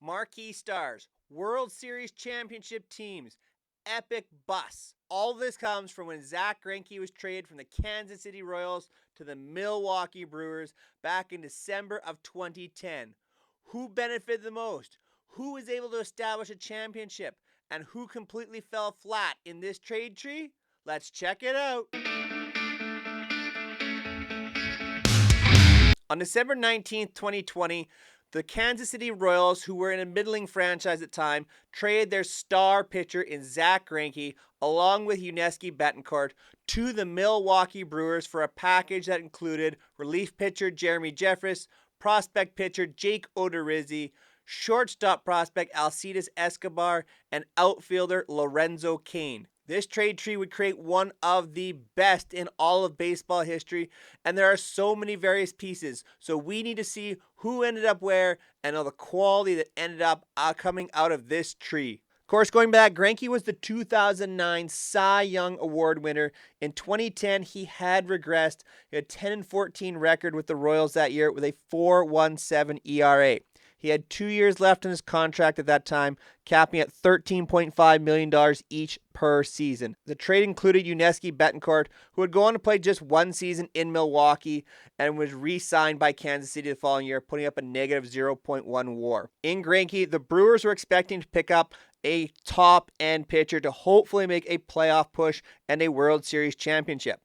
marquee stars, World Series championship teams, epic busts. All this comes from when Zack Greinke was traded from the Kansas City Royals to the Milwaukee Brewers back in December of 2010. Who benefited the most? Who was able to establish a championship? And who completely fell flat in this trade tree? Let's check it out. On December 19th, 2020, the Kansas City Royals, who were in a middling franchise at the time, traded their star pitcher in Zack Greinke, along with Yuniesky Betancourt, to the Milwaukee Brewers for a package that included relief pitcher Jeremy Jeffress, prospect pitcher Jake Odorizzi, shortstop prospect Alcides Escobar, and outfielder Lorenzo Cain. This trade tree would create one of the best in all of baseball history, and there are so many various pieces. So we need to see who ended up where and all the quality that ended up coming out of this tree. Of course, going back, Greinke was the 2009 Cy Young Award winner. In 2010, he had regressed. He had a 10-14 record with the Royals that year with a 4.17 ERA. He had 2 years left on his contract at that time, capping at $13.5 million each per season. The trade included Yuniesky Betancourt, who would go on to play just one season in Milwaukee and was re-signed by Kansas City the following year, putting up a negative 0.1 WAR. In Greinke, the Brewers were expecting to pick up a top-end pitcher to hopefully make a playoff push and a World Series championship.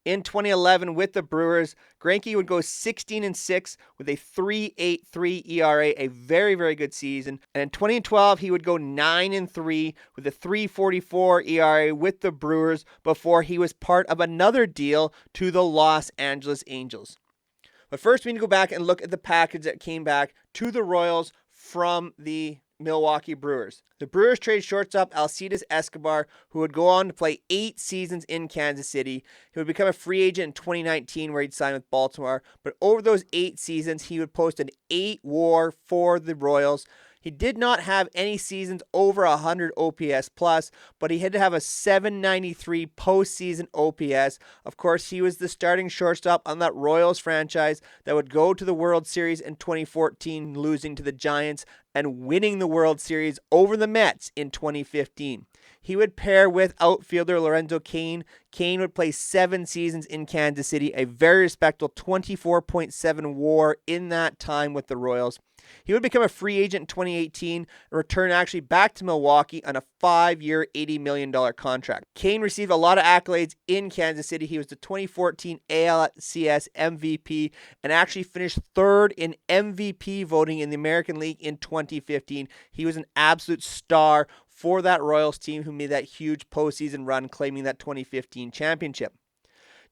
In 2011, with the Brewers, Greinke would go 16-6 with a 3.83 ERA, a very, very good season. And in 2012, he would go 9-3 with a 3.44 ERA with the Brewers before he was part of another deal to the Los Angeles Angels. But first, we need to go back and look at the package that came back to the Royals from the Milwaukee Brewers. The Brewers traded shortstop Alcides Escobar, who would go on to play 8 seasons in Kansas City. He would become a free agent in 2019 where he'd sign with Baltimore. But over those 8 seasons, he would post an 8 WAR for the Royals. He did not have any seasons over 100 OPS plus, but he had to have a 793 postseason OPS. Of course, he was the starting shortstop on that Royals franchise that would go to the World Series in 2014, losing to the Giants and winning the World Series over the Mets in 2015. He would pair with outfielder Lorenzo Cain. Cain would play 7 seasons in Kansas City, a very respectable 24.7 WAR in that time with the Royals. He would become a free agent in 2018 and return actually back to Milwaukee on a 5-year, $80 million contract. Cain received a lot of accolades in Kansas City. He was the 2014 ALCS MVP and actually finished 3rd in MVP voting in the American League in 2015. He was an absolute star for that Royals team who made that huge postseason run, claiming that 2015 championship.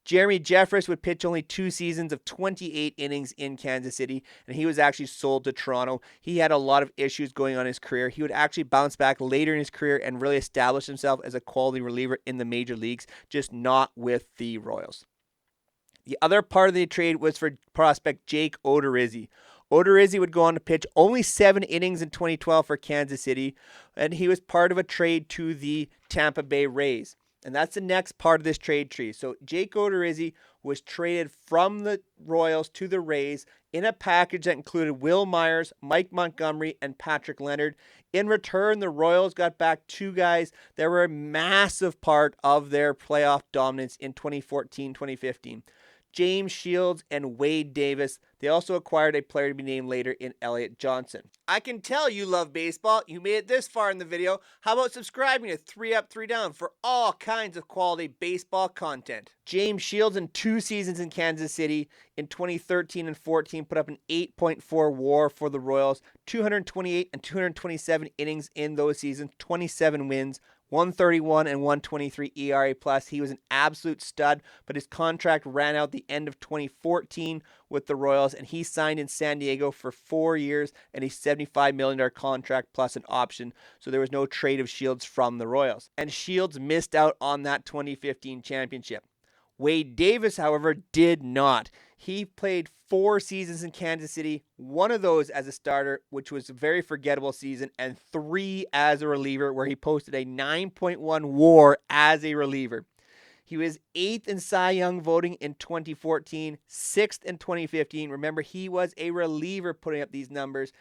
Jeremy Jeffress would pitch only 2 seasons of 28 innings in Kansas City, and he was actually sold to Toronto. He had a lot of issues going on in his career. He would actually bounce back later in his career and really establish himself as a quality reliever in the major leagues, just not with the Royals. The other part of the trade was for prospect Jake Odorizzi. Odorizzi would go on to pitch only 7 innings in 2012 for Kansas City, and he was part of a trade to the Tampa Bay Rays. And that's the next part of this trade tree. So Jake Odorizzi was traded from the Royals to the Rays in a package that included Will Myers, Mike Montgomery, and Patrick Leonard. In return, the Royals got back 2 guys that were a massive part of their playoff dominance in 2014-2015. James Shields and Wade Davis. They also acquired a player to be named later in Elliott Johnson. I can tell you love baseball. You made it this far in the video. How about subscribing to 3 Up, 3 Down for all kinds of quality baseball content? James Shields in 2 seasons in Kansas City in 2013 and 14 put up an 8.4 WAR for the Royals, 228 and 227 innings in those seasons, 27 wins, 131 and 123 ERA plus. He was an absolute stud, but his contract ran out the end of 2014 with the Royals, and he signed in San Diego for 4 years and a $75 million contract plus an option. So there was no trade of Shields from the Royals. And Shields missed out on that 2015 championship. Wade Davis, however, did not. He played 4 seasons in Kansas City, one of those as a starter, which was a very forgettable season, and 3 as a reliever, where he posted a 9.1 WAR as a reliever. He was 8th in Cy Young voting in 2014, 6th in 2015. Remember, he was a reliever putting up these numbers.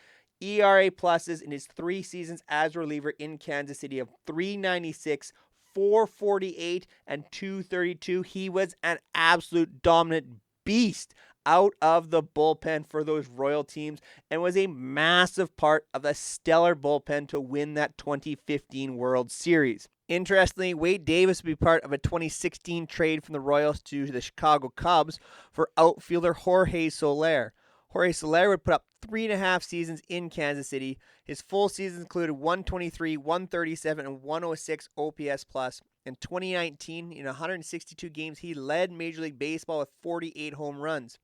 ERA pluses in his 3 seasons as a reliever in Kansas City of 396, 448, and 232. He was an absolute dominant beast out of the bullpen for those Royal teams and was a massive part of the stellar bullpen to win that 2015 World Series. Interestingly, Wade Davis would be part of a 2016 trade from the Royals to the Chicago Cubs for outfielder Jorge Soler. Jorge Soler would put up 3.5 seasons in Kansas City. His full seasons included 123, 137, and 106 OPS plus. In 2019, in 162 games, he led Major League Baseball with 48 home runs.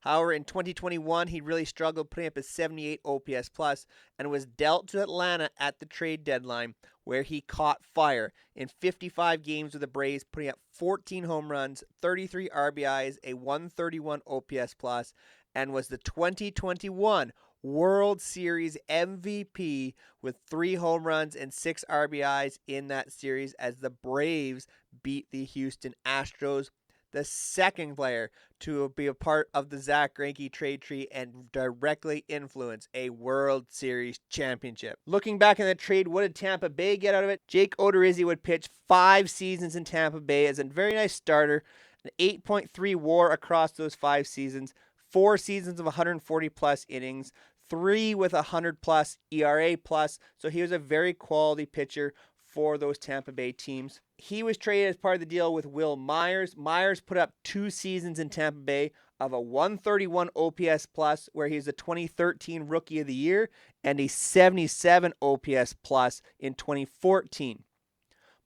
However, in 2021, he really struggled putting up his 78 OPS plus and was dealt to Atlanta at the trade deadline, where he caught fire in 55 games with the Braves, putting up 14 home runs, 33 RBIs, a 131 OPS plus, and was the 2021 World Series MVP with 3 home runs and 6 RBIs in that series as the Braves beat the Houston Astros. The second player to be a part of the Zack Greinke trade tree and directly influence a World Series championship. Looking back in the trade, what did Tampa Bay get out of it? Jake Odorizzi would pitch 5 seasons in Tampa Bay as a very nice starter, an 8.3 WAR across those 5 seasons, 4 seasons of 140 plus innings, 3 with 100 plus ERA plus. So he was a very quality pitcher for those Tampa Bay teams. He was traded as part of the deal with Will Myers. Myers put up 2 seasons in Tampa Bay of a 131 OPS plus, where he's a 2013 Rookie of the Year, and a 77 OPS plus in 2014.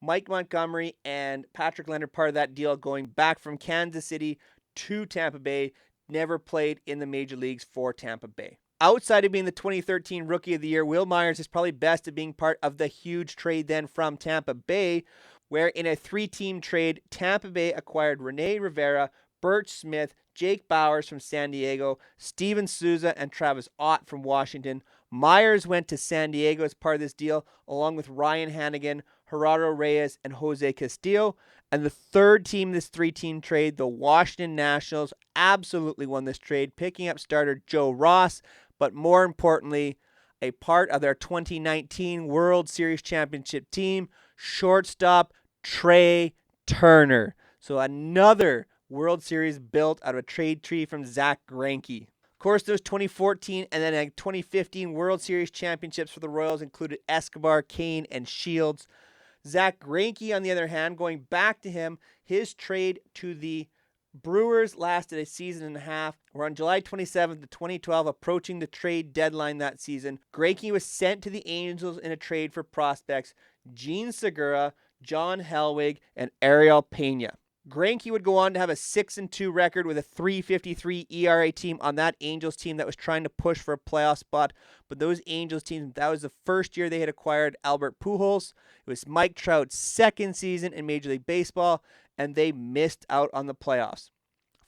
Mike Montgomery and Patrick Leonard, part of that deal, going back from Kansas City to Tampa Bay, never played in the major leagues for Tampa Bay. Outside of being the 2013 Rookie of the Year, Will Myers is probably best at being part of the huge trade then from Tampa Bay, where in a 3-team trade, Tampa Bay acquired Rene Rivera, Birch Smith, Jake Bowers from San Diego, Steven Souza, and Travis Ott from Washington. Myers went to San Diego as part of this deal, along with Ryan Hannigan, Gerardo Reyes, and Jose Castillo. And the third team, this 3-team trade, the Washington Nationals, absolutely won this trade, picking up starter Joe Ross, but more importantly, a part of their 2019 World Series championship team, shortstop Trey Turner. So another World Series built out of a trade tree from Zack Greinke. Of course, those 2014 and then 2015 World Series championships for the Royals included Escobar, Kane, and Shields. Zack Greinke, on the other hand, going back to him, his trade to the Brewers lasted a season and a half. We're on July 27th of 2012, approaching the trade deadline that season. Greinke was sent to the Angels in a trade for prospects Gene Segura, John Helwig, and Ariel Pena. Greinke would go on to have a 6-2 record with a 3.53 ERA team on that Angels team that was trying to push for a playoff spot. But those Angels teams, that was the first year they had acquired Albert Pujols. It was Mike Trout's second season in Major League Baseball, and they missed out on the playoffs.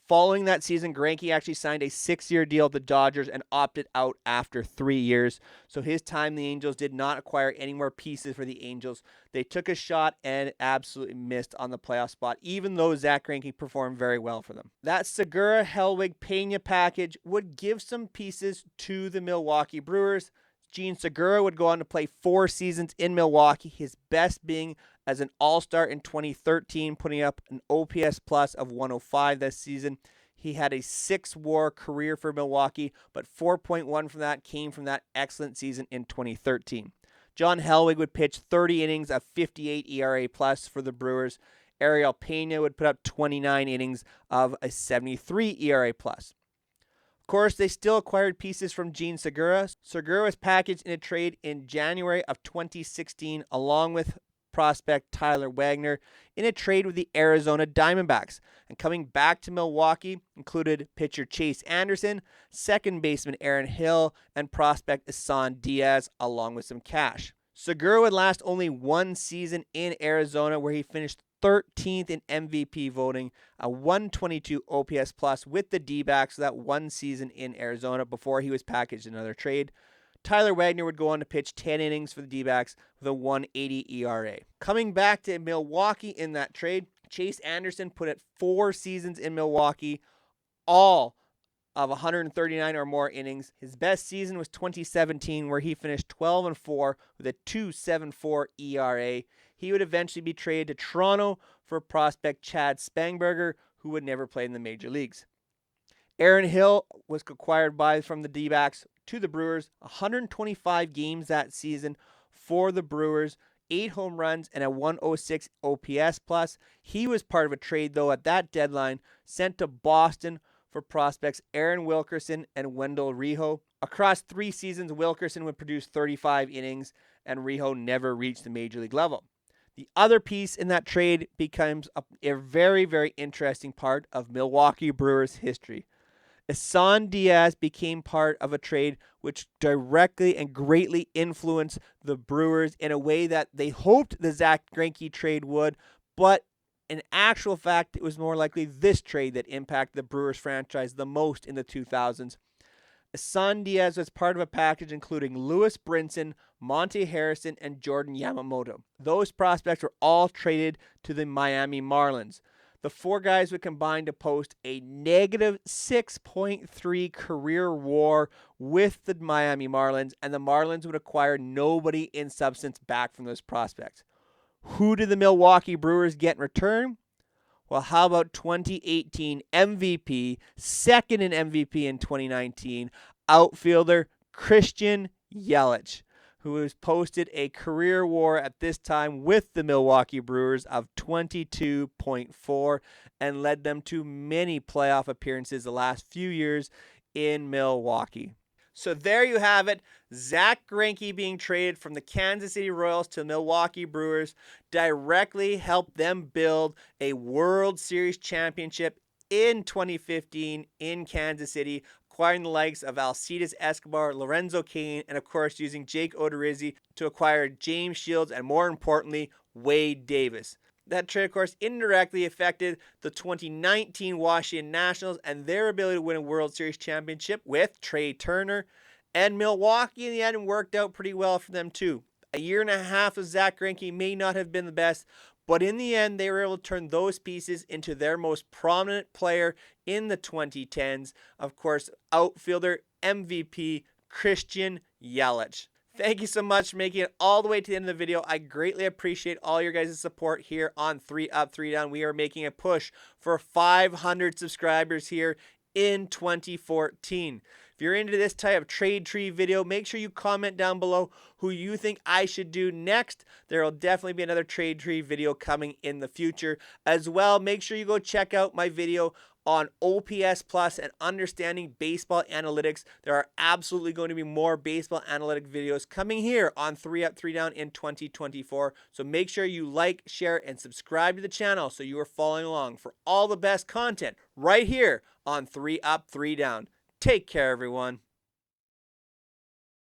Following that season, Greinke actually signed a 6-year deal with the Dodgers and opted out after 3 years. So his time in the Angels did not acquire any more pieces for the Angels. They took a shot and absolutely missed on the playoff spot, even though Zack Greinke performed very well for them. That Segura, Helwig, Pena package would give some pieces to the Milwaukee Brewers. Gene Segura would go on to play 4 seasons in Milwaukee, his best being as an All-Star in 2013, putting up an OPS plus of 105 this season. He had a 6-WAR career for Milwaukee, but 4.1 from that came from that excellent season in 2013. John Helwig would pitch 30 innings of 58 ERA plus for the Brewers. Ariel Pena would put up 29 innings of a 73 ERA plus. Of course, they still acquired pieces from Gene Segura. Segura was packaged in a trade in January of 2016, along with prospect Tyler Wagner, in a trade with the Arizona Diamondbacks. And coming back to Milwaukee included pitcher Chase Anderson, second baseman Aaron Hill, and prospect Isan Diaz, along with some cash. Segura would last only 1 season in Arizona, where he finished 13th in MVP voting, a 122 OPS plus with the D-backs, so that 1 season in Arizona before he was packaged in another trade. Tyler Wagner would go on to pitch 10 innings for the D-backs with a 180 ERA. Coming back to Milwaukee in that trade, Chase Anderson put at 4 seasons in Milwaukee, all of 139 or more innings. His best season was 2017, where he finished 12-4 with a 2.74 ERA. He would eventually be traded to Toronto for prospect Chad Spangberger, who would never play in the major leagues. Aaron Hill was acquired from the D-backs to the Brewers. 125 games that season for the Brewers, 8 home runs, and a 106 OPS plus. He was part of a trade, though, at that deadline, sent to Boston for prospects Aaron Wilkerson and Wendell Rijo. Across 3 seasons, Wilkerson would produce 35 innings, and Rijo never reached the major league level. The other piece in that trade becomes a very, very interesting part of Milwaukee Brewers history. Isan Diaz became part of a trade which directly and greatly influenced the Brewers in a way that they hoped the Zack Greinke trade would, but in actual fact, it was more likely this trade that impacted the Brewers franchise the most in the 2000s. Isan Diaz was part of a package including Lewis Brinson, Monte Harrison, and Jordan Yamamoto. Those prospects were all traded to the Miami Marlins. The 4 guys would combine to post a negative 6.3 career WAR with the Miami Marlins, and the Marlins would acquire nobody in substance back from those prospects. Who did the Milwaukee Brewers get in return? Well, how about 2018 MVP, second in MVP in 2019, outfielder Christian Yelich, who has posted a career WAR at this time with the Milwaukee Brewers of 22.4 and led them to many playoff appearances the last few years in Milwaukee. So there you have it. Zack Greinke being traded from the Kansas City Royals to the Milwaukee Brewers directly helped them build a World Series championship in 2015 in Kansas City, acquiring the likes of Alcides Escobar, Lorenzo Cain, and of course using Jake Odorizzi to acquire James Shields and, more importantly, Wade Davis. That trade, of course, indirectly affected the 2019 Washington Nationals and their ability to win a World Series championship with Trey Turner. And Milwaukee, in the end, worked out pretty well for them, too. A year and a half of Zack Greinke may not have been the best, but in the end, they were able to turn those pieces into their most prominent player in the 2010s. Of course, outfielder MVP Christian Yelich. Thank you so much for making it all the way to the end of the video. I greatly appreciate all your guys' support here on 3 Up, 3 Down. We are making a push for 500 subscribers here in 2014. If you're into this type of trade tree video, make sure you comment down below who you think I should do next. There will definitely be another trade tree video coming in the future. As well, make sure you go check out my video on OPS Plus and understanding baseball analytics. There are absolutely going to be more baseball analytic videos coming here on 3 Up, 3 Down in 2024. So make sure you like, share, and subscribe to the channel so you are following along for all the best content right here on 3 Up, 3 Down. Take care, everyone.